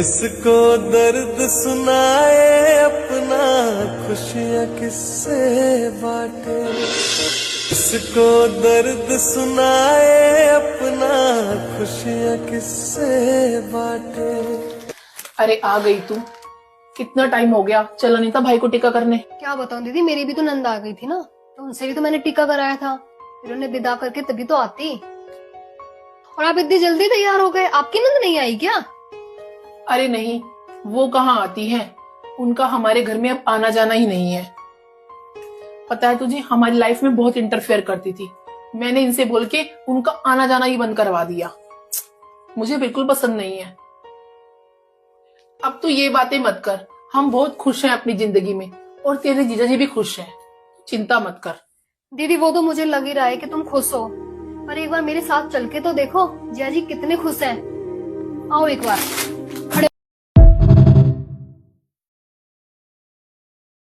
इसको दर्द सुनाए अपना, खुशियाँ किससे बांटे। इसको दर्द सुनाए अपना, खुशियाँ किससे बांटे। अरे आ गई तू, कितना टाइम हो गया, चला नहीं था भाई को टीका करने। क्या बताऊं दीदी, मेरी भी तो नंद आ गई थी ना, तो उनसे भी तो मैंने टीका कराया था। फिर उन्हें विदा करके तभी तो आती। और आप इतनी जल्दी तैयार हो गए, आपकी नंद नहीं आई क्या? अरे नहीं, वो कहाँ आती है, उनका हमारे घर में अब आना जाना ही नहीं है। पता है तुझे, हमारी लाइफ में बहुत इंटरफेयर करती थी। मैंने इनसे बोल के उनका आना जाना ही बंद करवा दिया। मुझे बिल्कुल पसंद नहीं है। अब तू ये बातें मत कर, हम बहुत खुश हैं अपनी जिंदगी में, और तेरे जीजा जी भी खुश हैं, चिंता मत कर। दीदी वो तो मुझे लग ही रहा है कि तुम खुश हो, पर एक बार मेरे साथ चल के तो देखो जिया जी कितने खुश हैं। आओ एक बार।